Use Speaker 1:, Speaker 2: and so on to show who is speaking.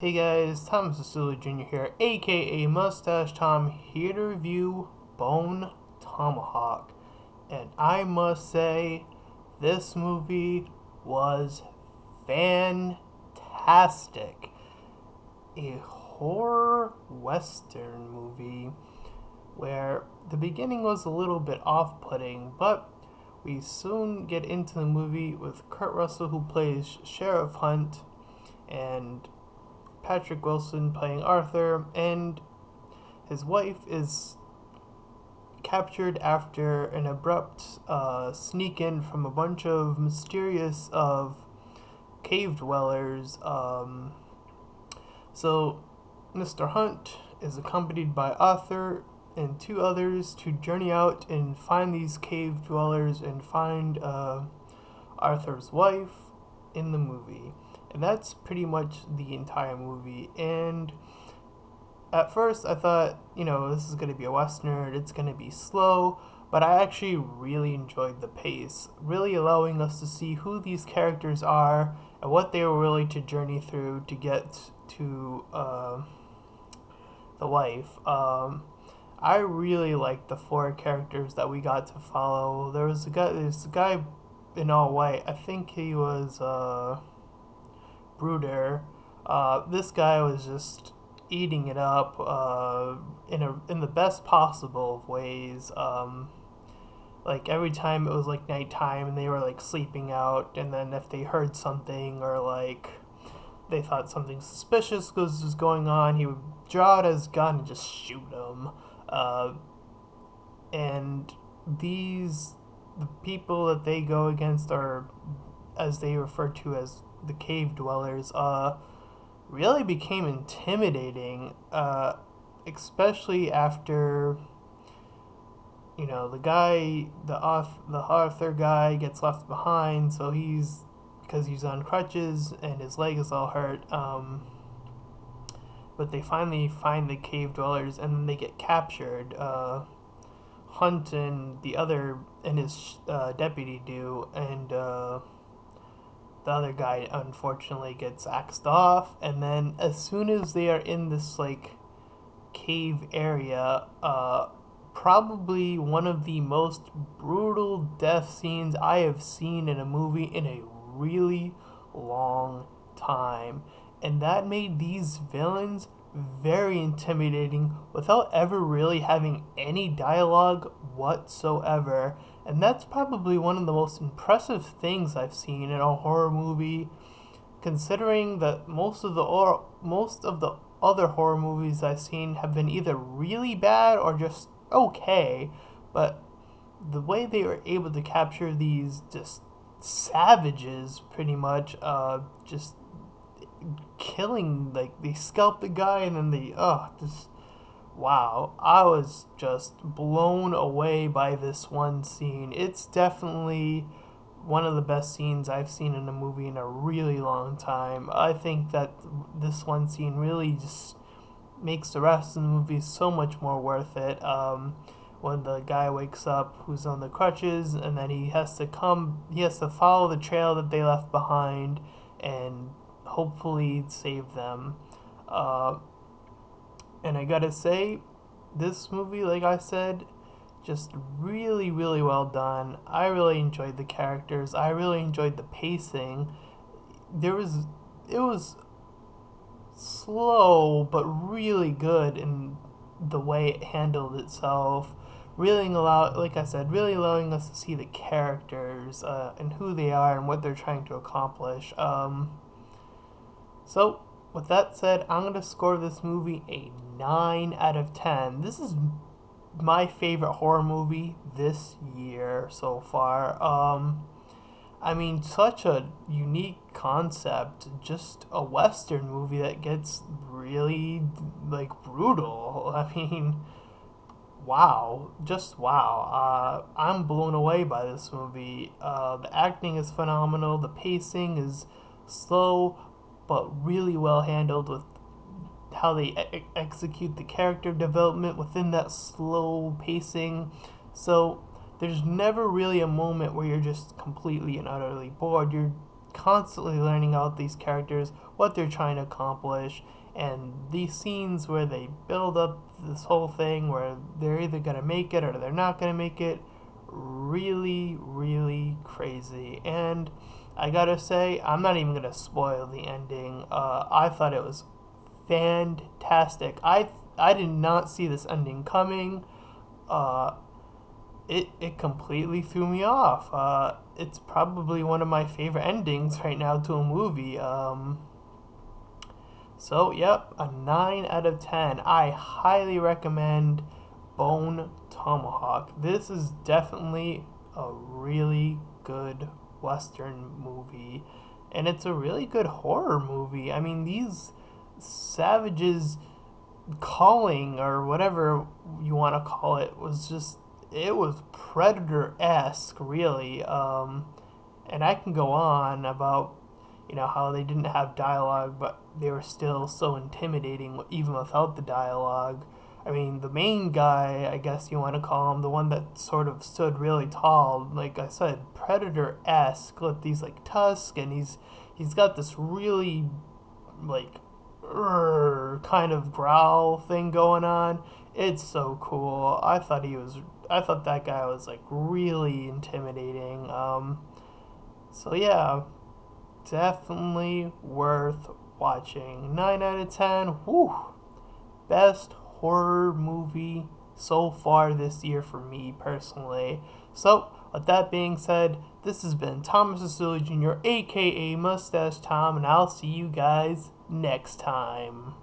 Speaker 1: Hey guys, Thomas Jr. here, aka Mustache Tom, here to review Bone Tomahawk. And I must say, this movie was fantastic. A horror western movie where the beginning was a little bit off putting, but we soon get into the movie with Kurt Russell, who plays Sheriff Hunt, and Patrick Wilson playing Arthur, and his wife is captured after an abrupt sneak in from a bunch of mysterious cave dwellers. So Mr. Hunt is accompanied by Arthur and two others to journey out and find these cave dwellers and find Arthur's wife in the movie. And that's pretty much the entire movie. And at first I thought, this is going to be a western, it's going to be slow, but I actually really enjoyed the pace, really allowing us to see who these characters are and what they were willing to journey through to get to the wife. I really liked the four characters that we got to follow. There's a guy in all white. I think he was Bruder. This guy was just eating it up in the best possible of ways. Like every time it was like nighttime and they were like sleeping out, and then if they heard something or like they thought something suspicious was going on, he would draw out his gun and just shoot them. Uh, and the people that they go against are, as they refer to as the cave dwellers, really became intimidating, especially after the Arthur guy gets left behind. So because he's on crutches and his leg is all hurt. But they finally find the cave dwellers and then they get captured. Hunt and his deputy do, and the other guy unfortunately gets axed off. And then as soon as they are in this like cave area, probably one of the most brutal death scenes I have seen in a movie in a really long time. And that made these villains very intimidating without ever really having any dialogue whatsoever. And that's probably one of the most impressive things I've seen in a horror movie, considering that most of the other horror movies I've seen have been either really bad or just okay. But the way they were able to capture these just savages, pretty much, just killing, like they scalp the guy and then they just wow, I was just blown away by this one scene. It's definitely one of the best scenes I've seen in a movie in a really long time. I think that this one scene really just makes the rest of the movie so much more worth it. When the guy wakes up who's on the crutches, and then he has to follow the trail that they left behind and hopefully save them. Uh, and I gotta say, this movie, like I said, just really, really well done. I really enjoyed the characters. I really enjoyed the pacing. There was, it was slow but really good in the way it handled itself. Like I said, really allowing us to see the characters and who they are and what they're trying to accomplish. So, with that said, I'm gonna score this movie a 9 out of 10. This is my favorite horror movie this year so far. I mean, such a unique concept. Just a Western movie that gets really, like, brutal. I mean, wow. Just wow. I'm blown away by this movie. The acting is phenomenal. The pacing is slow, but really well handled with how they execute the character development within that slow pacing. So there's never really a moment where you're just completely and utterly bored. constantly learning about these characters, what they're trying to accomplish, and these scenes where they build up this whole thing where they're either gonna make it or they're not gonna make it, really, really crazy. And I gotta say, I'm not even gonna spoil the ending. I thought it was fantastic. I did not see this ending coming. Uh, it completely threw me off. It's probably one of my favorite endings right now to a movie. So yep, a 9 out of 10. I highly recommend Bone Tomahawk. This is definitely a really good Western movie, and it's a really good horror movie. I mean, these savages calling or whatever you want to call it was just, it was Predator-esque, really. And I can go on about, how they didn't have dialogue, but they were still so intimidating even without the dialogue. I mean, the main guy, I guess you want to call him, the one that sort of stood really tall, like I said, Predator-esque, with these like tusks, and he's got this really like kind of growl thing going on. It's so cool. I thought that guy was like really intimidating. So yeah, definitely worth watching. 9 out of 10. Whew. Best horror movie so far this year for me personally. So, with that being said, this has been Thomas Cecilia Jr., aka Mustache Tom, and I'll see you guys next time.